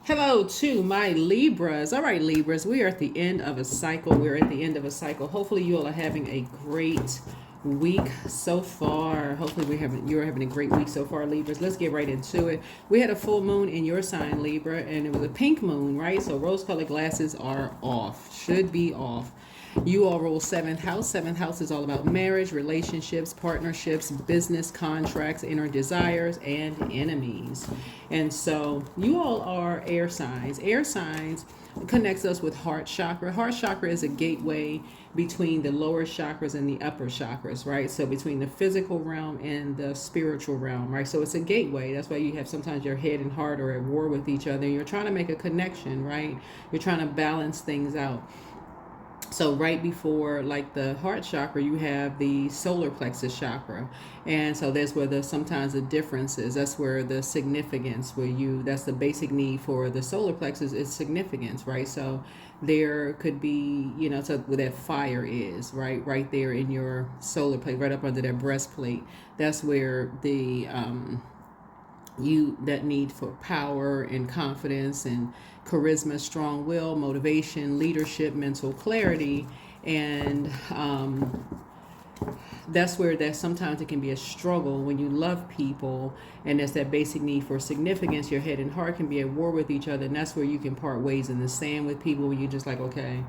Hello to my Libras. All right, Libras, we are at the end of a cycle. We're at the end of a cycle. Hopefully, you all are having a great week so far. Hopefully, you're having a great week so far, Libras. Let's get right into it. We had a full moon in your sign, Libra, and it was a pink moon, right? So rose-colored glasses are off. Should be off. You all rule seventh house. Seventh house is all about marriage, relationships, partnerships, business contracts, inner desires, and enemies. And so you all are air signs. Air signs connects us with heart chakra. Heart chakra is a gateway between the lower chakras and the upper chakras, right? So between the physical realm and the spiritual realm, right? So it's a gateway. That's why you have sometimes your head and heart are at war with each other. And you're trying to make a connection, right? You're trying to balance things out. So right before like the heart chakra, you have the solar plexus chakra, and so that's where the sometimes the difference is. That's where the significance, where you that's the basic need for the solar plexus is significance, right? So there could be, so where that fire is, right there in your solar plate, right up under that breastplate. That's where the you that need for power and confidence and charisma, strong will, motivation, leadership, mental clarity, and that's where that sometimes it can be a struggle when you love people, and there's that basic need for significance. Your head and heart can be at war with each other, and that's where you can part ways in the sand with people when you just like, okay,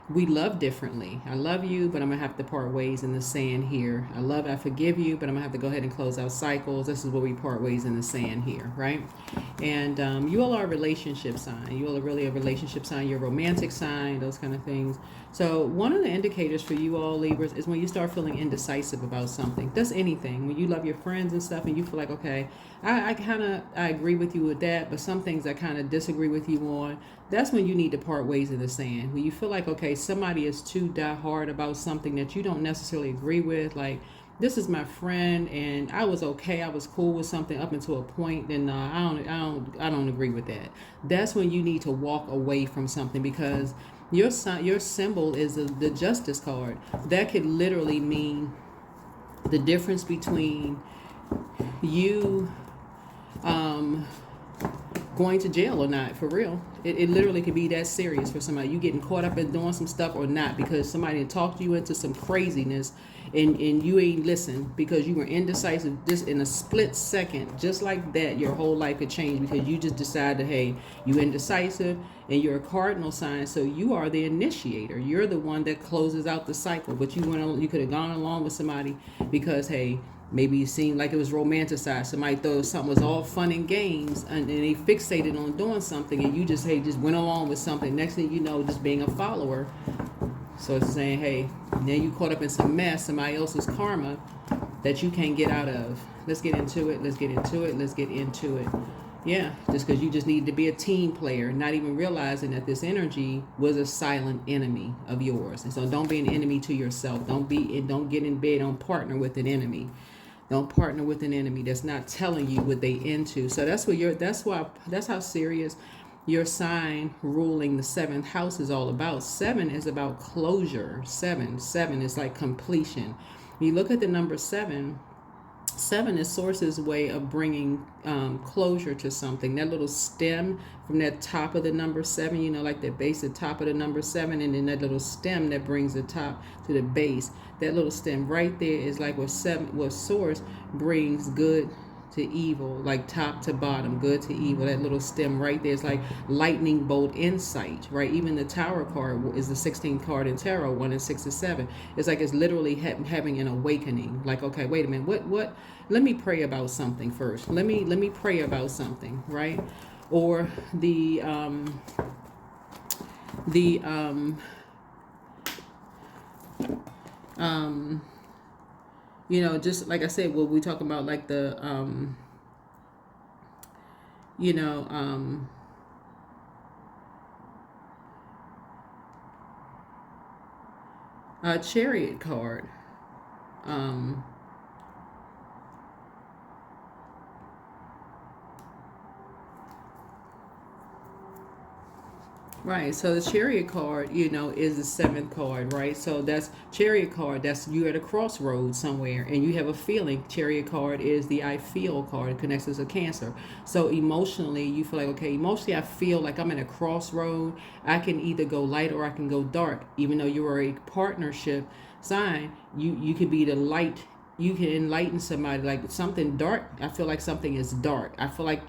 we love differently. I love you, but I'm gonna have to part ways in the sand here. I forgive you, but I'm gonna have to go ahead and close out cycles. This is where we part ways in the sand here, right? And you all are a relationship sign. You all are really a relationship sign. You're a romantic sign, those kind of things. So one of the indicators for you all Libras is when you start feeling indecisive about something. That's anything. When you love your friends and stuff, and you feel like, okay, I agree with you with that, but some things I kind of disagree with you on. That's when you need to part ways in the sand. When you feel like, okay, somebody is too die hard about something that you don't necessarily agree with, like, this is my friend and I was okay, I was cool with something up until a point, then I don't agree with that. That's when you need to walk away from something, because your symbol is the justice card. That could literally mean the difference between you going to jail or not, for real. It literally could be that serious for somebody. You getting caught up in doing some stuff or not, because somebody talked you into some craziness, and you ain't listened because you were indecisive. Just in a split second, just like that, your whole life could change because you just decided, hey, you indecisive, and you're a cardinal sign, so you are the initiator. You're the one that closes out the cycle. But you could have gone along with somebody because, hey, maybe it seemed like it was romanticized. Somebody thought something was all fun and games, and they fixated on doing something, and you just, hey, just went along with something. Next thing you know, just being a follower. So it's saying, hey, then you caught up in some mess, somebody else's karma that you can't get out of. Let's get into it. Let's get into it. Let's get into it. Yeah, just because you just needed to be a team player, not even realizing that this energy was a silent enemy of yours. And so don't be an enemy to yourself. Don't get in bed. Don't partner with an enemy. Don't partner with an enemy that's not telling you what they into. So that's how serious your sign ruling the seventh house is all about. Seven is about closure. Seven is like completion. You look at the number seven. Seven is Source's way of bringing closure to something. That little stem from that top of the number seven, like that base, the top of the number seven, and then that little stem that brings the top to the base. That little stem right there is like what Source brings good to evil, like top to bottom, good to evil. That little stem right there is like lightning bolt insight, right? Even the Tower card is the 16th card in tarot, 1 and 6 and 7. It's like it's literally having an awakening. Like, okay, wait a minute, what? Let me pray about something first. Let me pray about something, right? Or the just like I said, what we talk about, like the you know, Chariot card. Um, Right. So the chariot card, is the seventh card, right? So that's chariot card. That's you at a crossroads somewhere and you have a feeling. Chariot card is the I feel card. It connects us to Cancer. So emotionally, you feel like, okay, emotionally, I feel like I'm in a crossroad. I can either go light or I can go dark. Even though you are a partnership sign, you could be the light. You can enlighten somebody like something dark. I feel like something is dark. I feel like,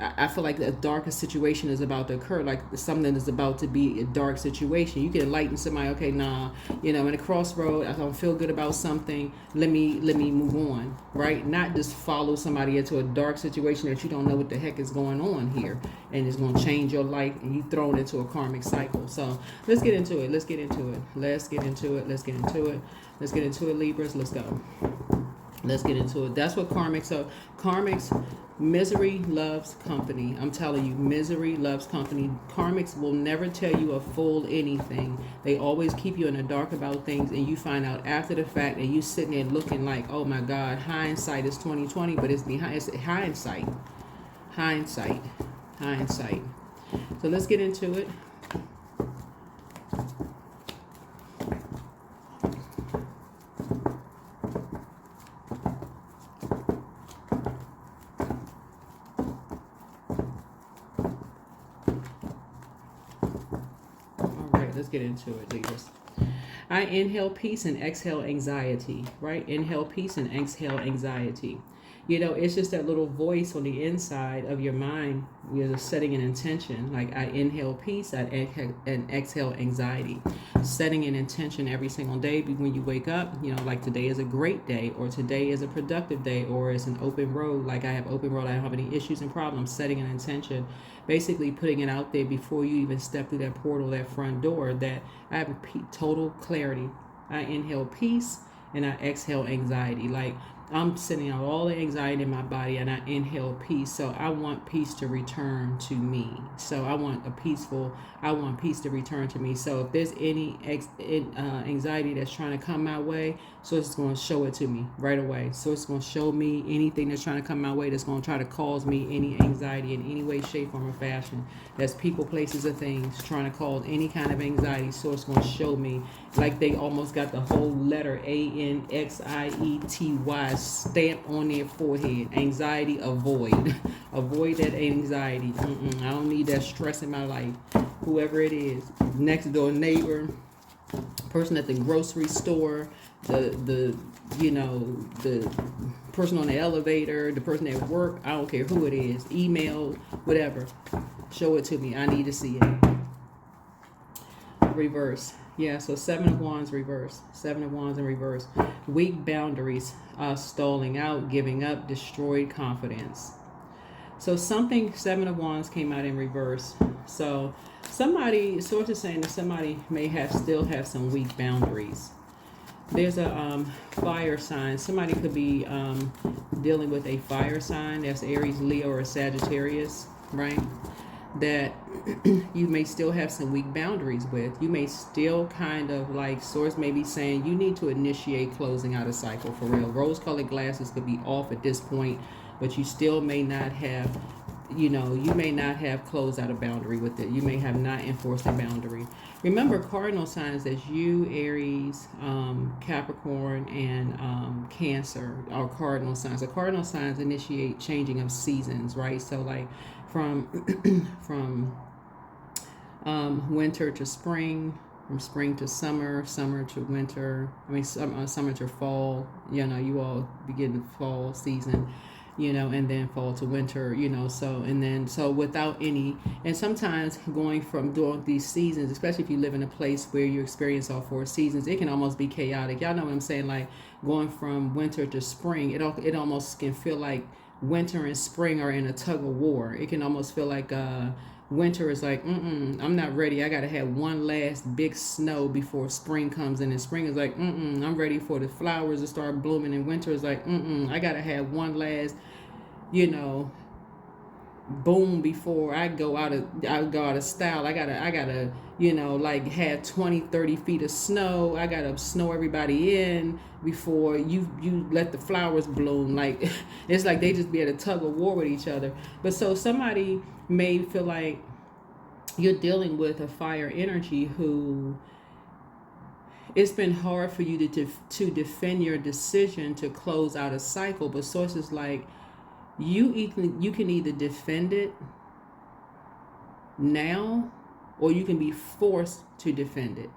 I feel like a darker situation is about to occur, like something is about to be a dark situation. You can enlighten somebody, okay, nah, in a crossroad, I don't feel good about something. Let me move on, right? Not just follow somebody into a dark situation that you don't know what the heck is going on here, and it's going to change your life, and you thrown into a karmic cycle. So let's get into it. Let's get into it. Let's get into it. Let's get into it. Let's get into it, Libras. Let's go. Let's get into it. That's what karmic. So karmics, misery loves company. I'm telling you, misery loves company. Karmics will never tell you a full anything. They always keep you in the dark about things, and you find out after the fact, and you sitting there looking like, oh my God, hindsight is 2020, but it's behind. It's hindsight, hindsight, hindsight. So let's get into it. Let's get into it, Libras. I inhale peace and exhale anxiety, right? Inhale peace and exhale anxiety. It's just that little voice on the inside of your mind. You're just setting an intention. Like I inhale peace, I and exhale anxiety. Setting an intention every single day when you wake up, like today is a great day, or today is a productive day, or it's an open road. Like I have open road, I don't have any issues and problems. Setting an intention, basically putting it out there before you even step through that portal, that front door, that I have total clarity. I inhale peace and I exhale anxiety. Like I'm sending out all the anxiety in my body and I inhale peace. So I want peace to return to me. So I want peace to return to me. So if there's any anxiety that's trying to come my way, so it's going to show it to me right away. So it's going to show me anything that's trying to come my way that's going to try to cause me any anxiety in any way, shape, form, or fashion. That's people, places, or things trying to cause any kind of anxiety. So it's going to show me like they almost got the whole letter ANXIETY stamped on their forehead. Anxiety, avoid. Avoid that anxiety. I don't need that stress in my life. Whoever it is, next door neighbor, person at the grocery store, the person on the elevator, the person at work, I don't care who it is, email, whatever. Show it to me. I need to see it. Reverse. Yeah, so Seven of Wands reverse. Seven of Wands in reverse. Weak boundaries, stalling out, giving up, destroyed confidence. So Seven of Wands came out in reverse. So source is saying that somebody may still have some weak boundaries. There's a fire sign. Somebody could be dealing with a fire sign. That's Aries, Leo, or Sagittarius, right? That you may still have some weak boundaries with. You may still kind of like, source may be saying you need to initiate closing out a cycle for real. Rose-colored glasses could be off at this point, but you still may not have, you may not have closed out a boundary with it. You may have not enforced a boundary. Remember, cardinal signs as you, Aries, Capricorn, and Cancer are cardinal signs. So cardinal signs initiate changing of seasons, right? So like from winter to spring, from spring to summer, summer to winter. Summer to fall. You all begin fall season. And then fall to winter, so without any, and sometimes going from doing these seasons, especially if you live in a place where you experience all four seasons, it can almost be chaotic. Y'all know what I'm saying? Like going from winter to spring, it almost can feel like winter and spring are in a tug of war. It can almost feel like winter is like, I'm not ready. I got to have one last big snow before spring comes in. And spring is like, I'm ready for the flowers to start blooming. And winter is like, I got to have one last, boom before I go out of style. I gotta like have 20-30 feet of snow. I gotta snow everybody in before you let the flowers bloom. Like it's like they just be at a tug of war with each other. But so somebody may feel like you're dealing with a fire energy who, it's been hard for you to defend your decision to close out a cycle. But sources like, you can either defend it now, or you can be forced to defend it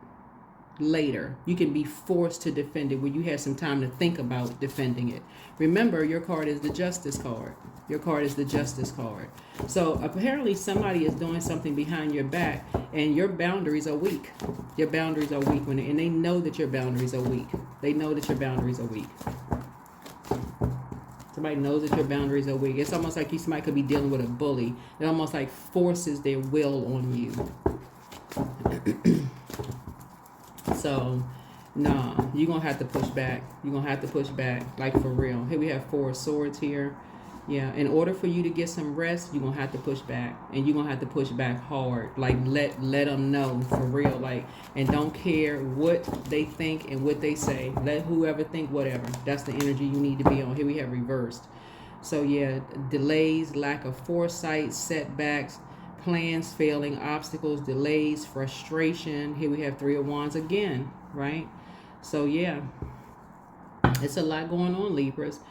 later. You can be forced to defend it where you have some time to think about defending it. Remember, your card is the Justice card. Your card is the Justice card. So apparently somebody is doing something behind your back, and your boundaries are weak. Your boundaries are weak, and they know that your boundaries are weak. They know that your boundaries are weak. Somebody knows that your boundaries are weak. It's almost like somebody could be dealing with a bully. It almost like forces their will on you. So, nah, you're going to have to push back. You're going to have to push back, like for real. Here we have 4 of Swords here. Yeah, in order for you to get some rest, you're going to have to push back. And you're going to have to push back hard. Like, let them know, for real. Like, and don't care what they think and what they say. Let whoever think whatever. That's the energy you need to be on. Here we have reversed. So, yeah, delays, lack of foresight, setbacks, plans failing, obstacles, delays, frustration. Here we have 3 of Wands again, right? So, yeah, it's a lot going on, Libras.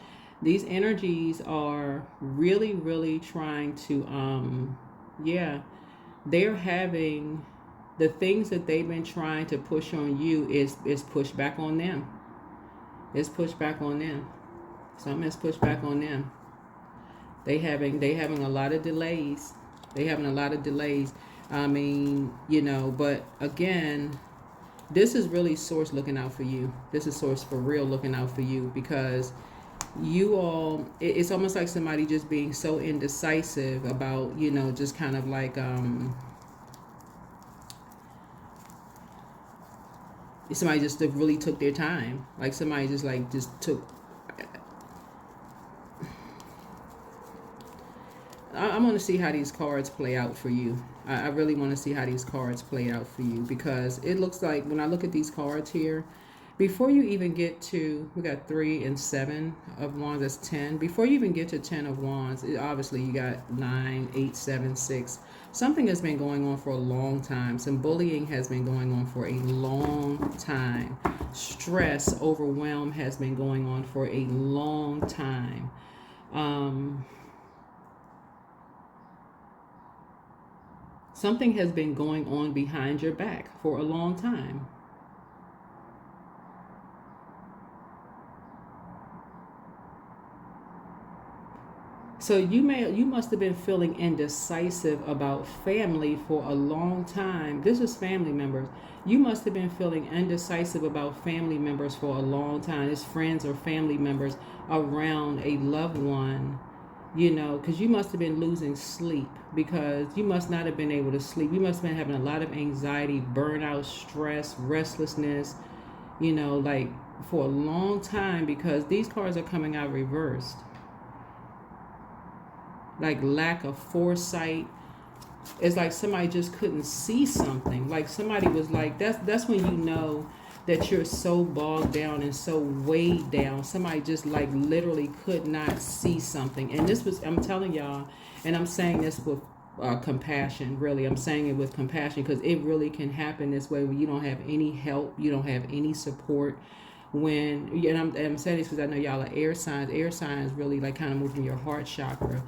These energies are really, really trying to, they're having the things that they've been trying to push on you is pushed back on them. It's pushed back on them. Something is pushed back on them. They having a lot of delays. They having a lot of delays. I mean, but again, this is really Source looking out for you. This is Source for real looking out for you, because you all, it's almost like somebody just being so indecisive about, just kind of like, somebody just really took their time. Like somebody just took, I want to see how these cards play out for you. I really want to see how these cards play out for you, because it looks like when I look at these cards here, before you even get to, we got 3 and 7 of Wands, that's 10. Before you even get to 10 of Wands, obviously you got 9, 8, 7, 6. Something has been going on for a long time. Some bullying has been going on for a long time. Stress, overwhelm has been going on for a long time. Something has been going on behind your back for a long time. So you must have been feeling indecisive about family for a long time. This is family members. You must have been feeling indecisive about family members for a long time. It's friends or family members around a loved one, because you must have been losing sleep, because you must not have been able to sleep. You must have been having a lot of anxiety, burnout, stress, restlessness, like for a long time, because these cards are coming out reversed. Like lack of foresight. It's like somebody just couldn't see something. Like somebody was like, that's when you know that you're so bogged down and so weighed down. Somebody just like literally could not see something. And this was, I'm telling y'all, and I'm saying this with compassion, really. I'm saying it with compassion, because it really can happen this way when you don't have any help, you don't have any support. And I'm saying this because I know y'all are air signs. Air signs really like kind of moving your heart chakra.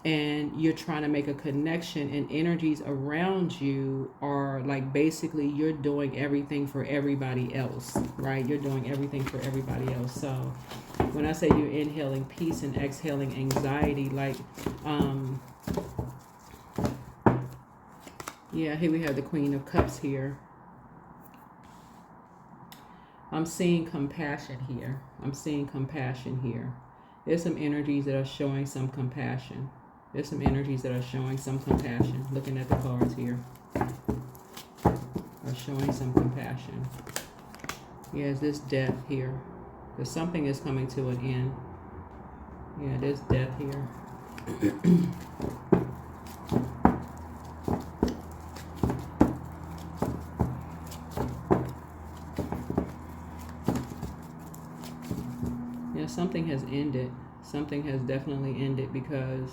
And you're trying to make a connection, and energies around you are like basically you're doing everything for everybody else, right? You're doing everything for everybody else. So when I say you're inhaling peace and exhaling anxiety, like, yeah, here we have the Queen of Cups here. I'm seeing compassion here. I'm seeing compassion here. There's some energies that are showing some compassion. There's some energies that are showing some compassion. Looking at the cards here. Are showing some compassion. Yeah, there's death here. Because something is coming to an end. Yeah, there's death here. Yeah, something has ended. Something has definitely ended, because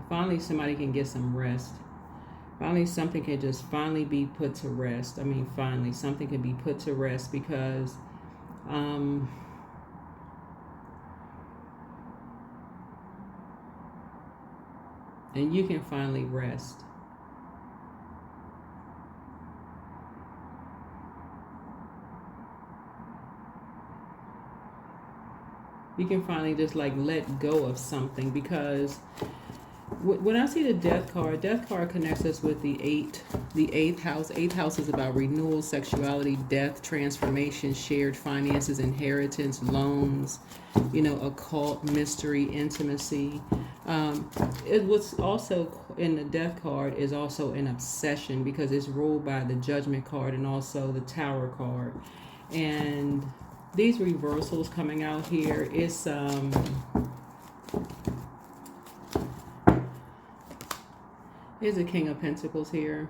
Finally, somebody can get some rest. Finally, something can just finally be put to rest. I mean, finally, something can be put to rest because and you can finally rest. You can finally just like let go of something, because when I see the death card connects us with the eighth house. Eighth house is about renewal, sexuality, death, transformation, shared finances, inheritance, loans, occult, mystery, intimacy. It was also in the death card is also an obsession, because it's ruled by the judgment card and also the tower card. And these reversals coming out here is here's a King of Pentacles here.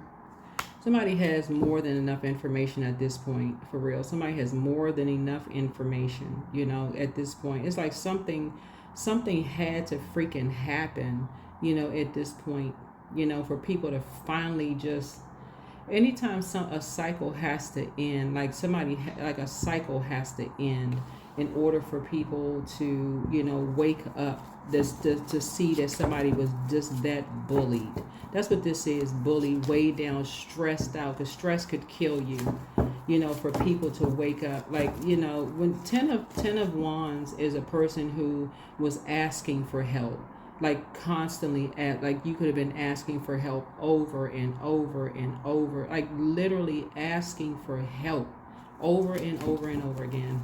Somebody has more than enough information at this point, for real. Somebody has more than enough information, at this point. It's like something had to freaking happen, at this point, for people to finally just, anytime a cycle has to end, like a cycle has to end in order for people to, wake up, to see that somebody was just that bullied. That's what this is, bullied, weighed down, stressed out, because stress could kill you, for people to wake up. Like, when Ten of Wands is a person who was asking for help, like constantly like you could have been asking for help over and over and over, like literally asking for help over and over and over again.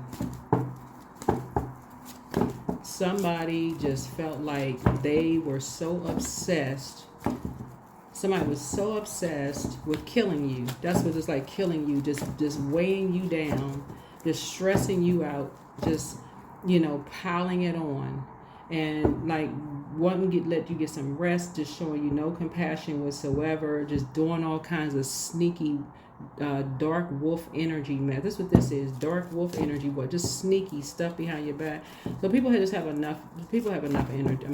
Somebody just felt like they were so obsessed. Somebody was so obsessed with killing you. That's what it's like, killing you, just weighing you down, just stressing you out, just, piling it on. And like wanting to let you get some rest, just showing you no compassion whatsoever, just doing all kinds of sneaky dark wolf energy, man. That's what this is, dark wolf energy, just sneaky stuff behind your back. So people have enough energy,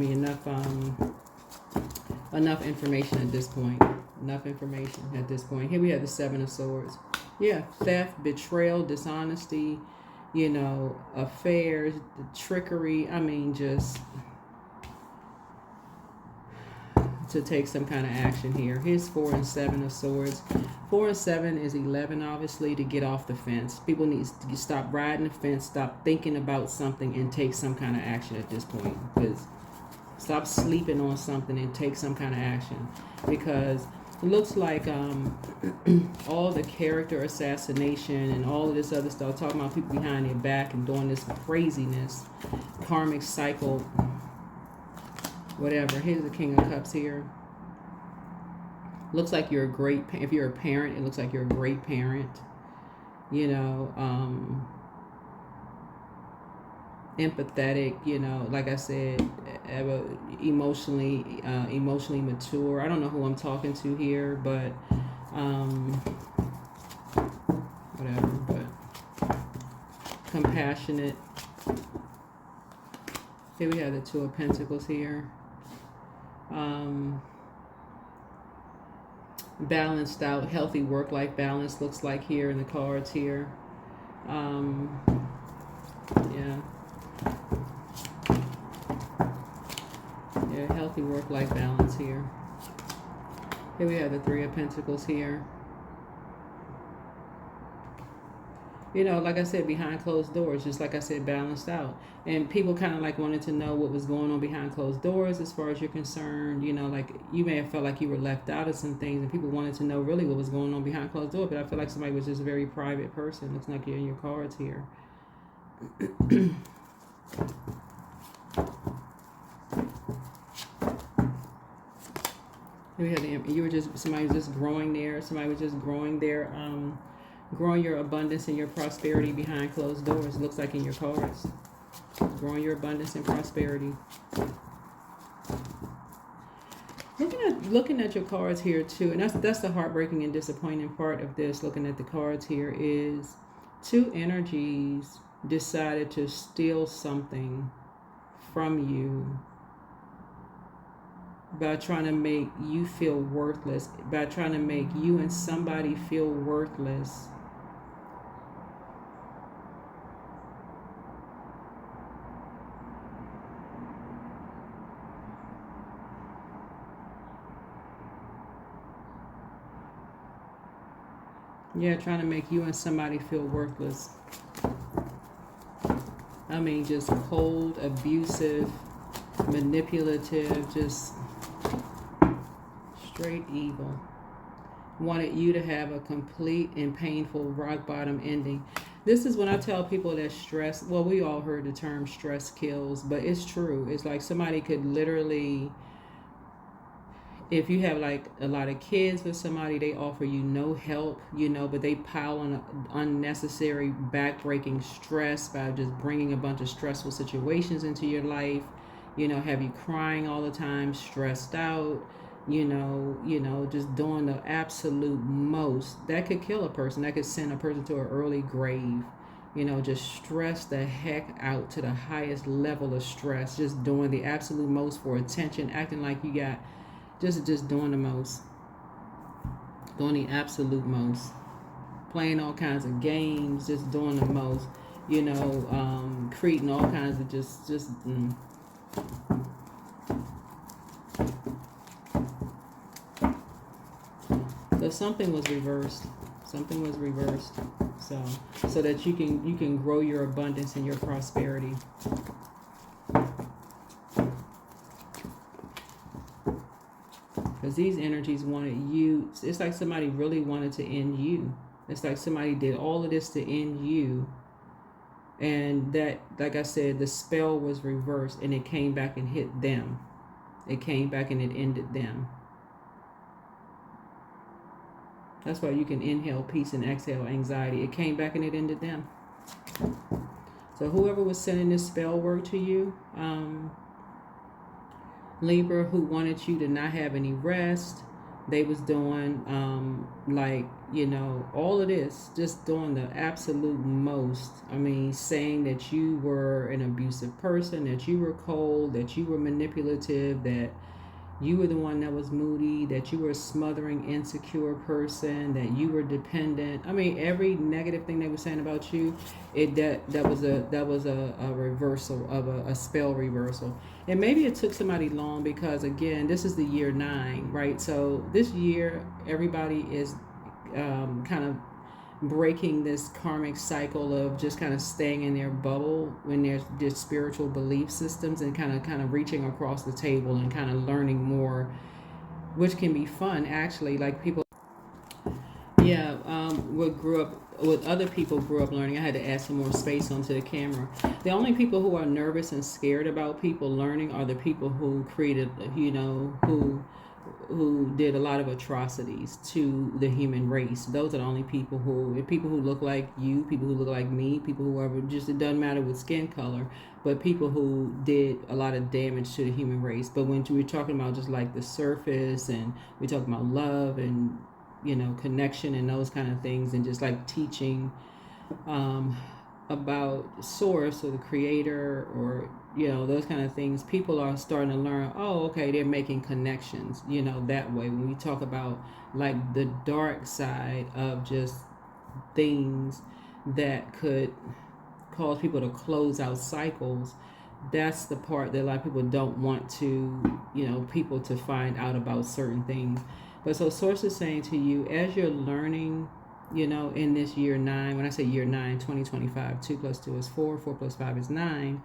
enough information at this point. Here we have the Seven of Swords. Yeah, theft, betrayal, dishonesty, affairs, trickery. Just to take some kind of action here. Here's 4 and 7 of Swords. 4 and 7 is 11, obviously, to get off the fence. People need to stop riding the fence, stop thinking about something, and take some kind of action at this point. Because stop sleeping on something and take some kind of action. Because it looks like all the character assassination and all of this other stuff, talking about people behind their back and doing this craziness, karmic cycle, whatever. Here's the King of Cups here. Looks like you're a great, if you're a parent, it looks like you're a great parent. Empathetic, like I said, emotionally mature. I don't know who I'm talking to here, but whatever, but compassionate. Here we have the Two of Pentacles here. Balanced out, healthy work-life balance looks like here in the cards here. Yeah, healthy work-life balance here. Here we have the Three of Pentacles here. Like I said, behind closed doors, just like I said, balanced out. And people kind of like wanted to know what was going on behind closed doors as far as you're concerned. Like you may have felt like you were left out of some things, and people wanted to know really what was going on behind closed doors. But I feel like somebody was just a very private person. Looks like you're in your cards here. We had somebody was just growing there. Somebody was just growing there. Growing your abundance and your prosperity behind closed doors. Looks like in your cards. Growing your abundance and prosperity. Looking at your cards here too, and that's the heartbreaking and disappointing part of this. Looking at the cards here is two energies decided to steal something from you. by trying to make you feel worthless, by trying to make you and somebody feel worthless. Yeah, trying to make you and somebody feel worthless. I mean, just cold, abusive, manipulative, just straight evil. Wanted you to have a complete and painful rock bottom ending. This is when I tell people that stress, well, we all heard the term stress kills, but it's true. It's like somebody could literally, if you have like a lot of kids with somebody, they offer you no help, but they pile on unnecessary backbreaking stress by just bringing a bunch of stressful situations into your life, have you crying all the time, stressed out, just doing the absolute most. That could kill a person. That could send a person to an early grave. Just stress the heck out to the highest level of stress, just doing the absolute most for attention, acting like you got just doing the most, doing the absolute most, playing all kinds of games, just doing the most, creating all kinds of So something was reversed. Something was reversed. So that you can grow your abundance and your prosperity. Because these energies wanted you. It's like somebody really wanted to end you. It's like somebody did all of this to end you. And that, like I said, the spell was reversed and it came back and hit them. It came back and it ended them. That's why you can inhale peace and exhale anxiety. It came back and it ended them. So whoever was sending this spell work to you, Libra, who wanted you to not have any rest, they was doing all of this, just doing the absolute most. I mean, saying that you were an abusive person, that you were cold, that you were manipulative, that you were the one that was moody, that you were a smothering, insecure person, that you were dependent. I mean, every negative thing they were saying about you, that was a reversal of a spell reversal. And maybe it took somebody long because, again, this is the year 9, right? So this year, everybody is kind of breaking this karmic cycle of just kind of staying in their bubble when there's spiritual belief systems, and kind of reaching across the table and kind of learning more, which can be fun actually. Like people, what other people grew up learning. I had to add some more space onto the camera. The only people who are nervous and scared about people learning are the people who created, who did a lot of atrocities to the human race. Those are the only people who look like you, people who look like me, people who are just, it doesn't matter with skin color, but people who did a lot of damage to the human race. But when we're talking about just like the surface, and we're talking about love and connection and those kind of things, and just like teaching about source or the creator, or those kind of things, people are starting to learn, oh, okay, they're making connections, that way. When we talk about like the dark side of just things that could cause people to close out cycles, that's the part that a lot of people don't want to, people to find out about certain things. But so source is saying to you, as you're learning, in this year 9, when I say year 9, 2025, 2 plus 2 is 4, 4 plus 5 is 9,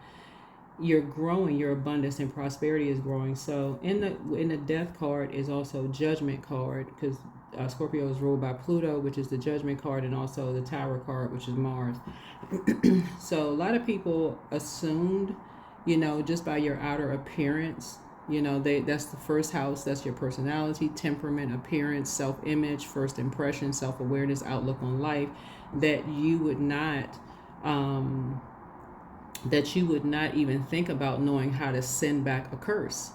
you're growing, your abundance and prosperity is growing. So in the death card is also judgment card, because Scorpio is ruled by Pluto, which is the judgment card, and also the Tower card, which is Mars. So a lot of people assumed, just by your outer appearance, that's the first house, that's your personality, temperament, appearance, self-image, first impression, self-awareness, outlook on life, that you would not even think about knowing how to send back a curse.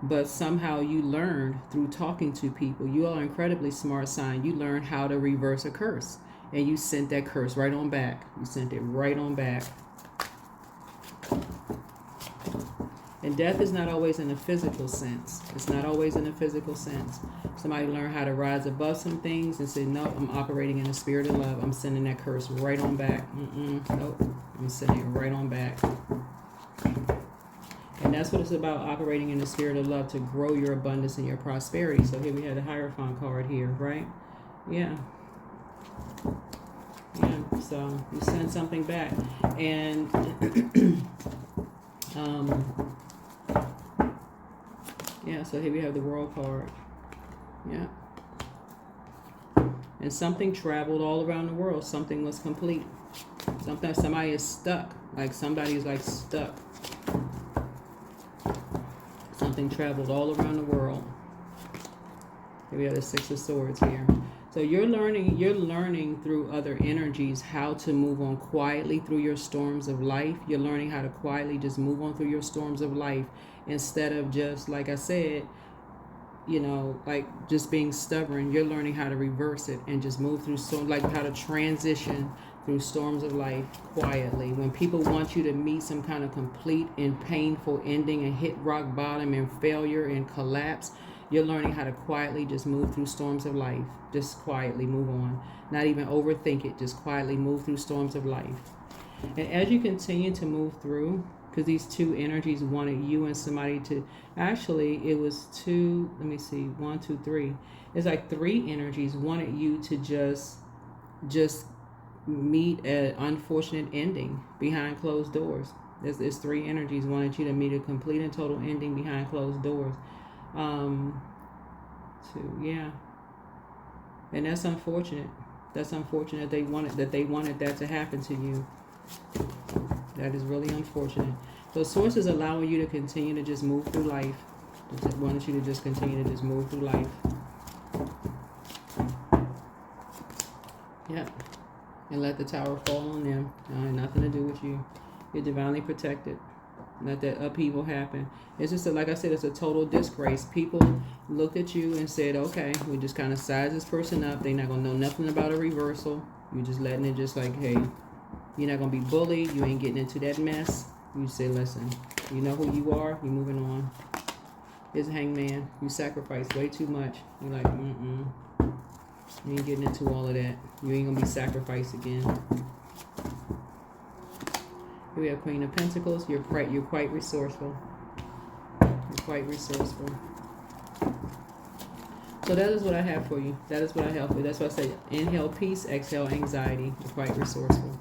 But somehow you learned through talking to people. You are an incredibly smart sign. You learned how to reverse a curse, and you sent that curse right on back. You sent it right on back. And death is not always in a physical sense. It's not always in a physical sense. Somebody learn how to rise above some things and say, no, I'm operating in a spirit of love. I'm sending that curse right on back. Nope. I'm sending it right on back. And that's what it's about, operating in the spirit of love to grow your abundance and your prosperity. So here we have the Hierophant card here, right? Yeah. Yeah, so you send something back. And yeah, so here we have the World card. Yeah. And something traveled all around the world. Something was complete. Sometimes somebody is stuck. Like somebody's like stuck. Something traveled all around the world. Here we have the Six of Swords here. So you're learning through other energies how to move on quietly through your storms of life. You're learning how to quietly just move on through your storms of life instead of just, like I said, you know, like just being stubborn. You're learning how to reverse it and just move through storms, like how to transition through storms of life quietly. When people want you to meet some kind of complete and painful ending and hit rock bottom and failure and collapse, you're learning how to quietly just move through storms of life. Just quietly move on. Not even overthink it. Just quietly move through storms of life. And as you continue to move through, because these two energies wanted you and somebody to, actually it was two, let me see, 1, 2, 3. It's like three energies wanted you to just meet an unfortunate ending behind closed doors. There's three energies wanted you to meet a complete and total ending behind closed doors. Yeah. And that's unfortunate. That's unfortunate. They wanted that to happen to you. That is really unfortunate. So Source is allowing you to continue to just move through life. It wants you to just continue to just move through life. Yep. And let the tower fall on them. Nothing to do with you. You're divinely protected. Let that upheaval happen. It's just, like I said, it's a total disgrace. People looked at you and said, okay, we just kind of size this person up. They're not going to know nothing about a reversal. You're just letting it just like, hey, you're not going to be bullied. You ain't getting into that mess. You say, listen, you know who you are. You're moving on. Here's a Hangman. You sacrificed way too much. You're like, you ain't getting into all of that. You ain't going to be sacrificed again. Here we have Queen of Pentacles. You're quite resourceful. You're quite resourceful. So that is what I have for you. That is what I have for you. That's why I say inhale peace, exhale anxiety. You're quite resourceful.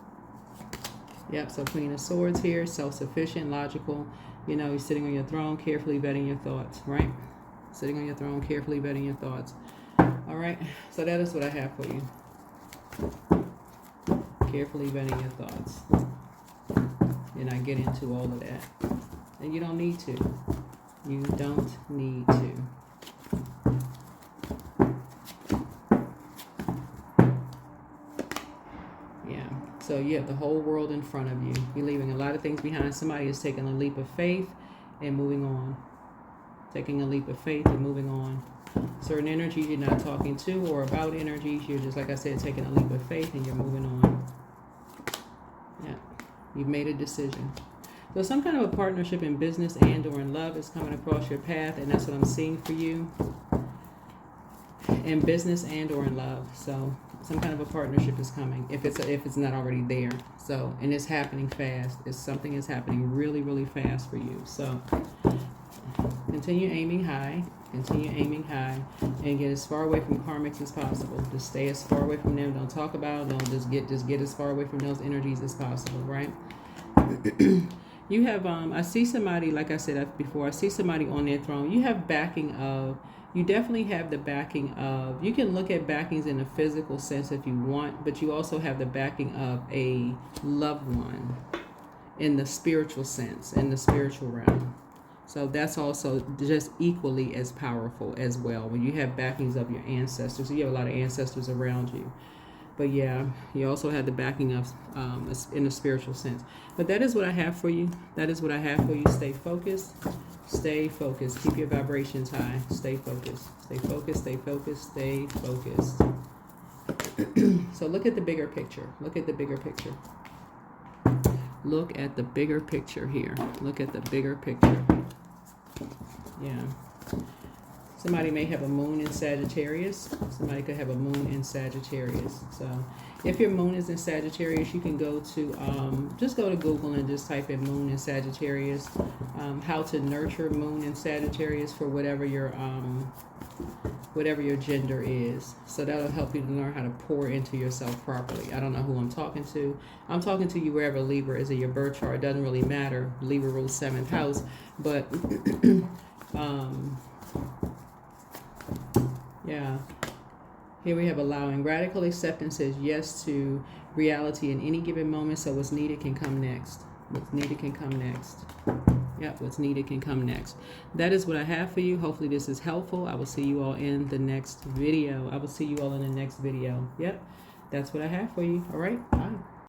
Yep, so Queen of Swords here, self-sufficient, logical. You know, you're sitting on your throne, carefully vetting your thoughts, right? Sitting on your throne, carefully vetting your thoughts. All right, so that is what I have for you. Carefully vetting your thoughts. And I get into all of that. And you don't need to. You don't need to. Yeah. So you have the whole world in front of you. You're leaving a lot of things behind. Somebody is taking a leap of faith and moving on. Taking a leap of faith and moving on. Certain energies you're not talking to or about energies. You're just, like I said, taking a leap of faith and you're moving on. Yeah. You've made a decision. So some kind of a partnership in business and or in love is coming across your path, and that's what I'm seeing for you. In business and or in love. So some kind of a partnership is coming if it's not already there. So, and it's happening fast. Something is happening really, really fast for you. So continue aiming high. Continue aiming high and get as far away from karmics as possible. Just stay as far away from them. Don't talk about them. Just get as far away from those energies as possible, right? You have I see somebody, like I said before, I see somebody on their throne. You have backing of, you definitely have the backing of, you can look at backings in a physical sense if you want, but you also have the backing of a loved one in the spiritual sense, in the spiritual realm. So that's also just equally as powerful as well. When you have backings of your ancestors, you have a lot of ancestors around you. But yeah, you also have the backing of in a spiritual sense. But that is what I have for you. That is what I have for you. Stay focused. Stay focused. Keep your vibrations high. Stay focused. Stay focused. Stay focused. Stay focused. So look at the bigger picture. Look at the bigger picture. Look at the bigger picture here. Look at the bigger picture. Yeah. Somebody may have a moon in Sagittarius. Somebody could have a moon in Sagittarius. So if your moon is in Sagittarius, you can go to, just go to Google and just type in moon in Sagittarius. How to nurture moon in Sagittarius for whatever your gender is. So that'll help you to learn how to pour into yourself properly. I don't know who I'm talking to. I'm talking to you wherever Libra is in your birth chart. It doesn't really matter. Libra rules 7th house. But yeah. Here we have allowing. Radical acceptance says yes to reality in any given moment. So what's needed can come next. What's needed can come next. Yep, what's needed can come next. That is what I have for you. Hopefully this is helpful. I will see you all in the next video. Yep, that's what I have for you. All right, bye.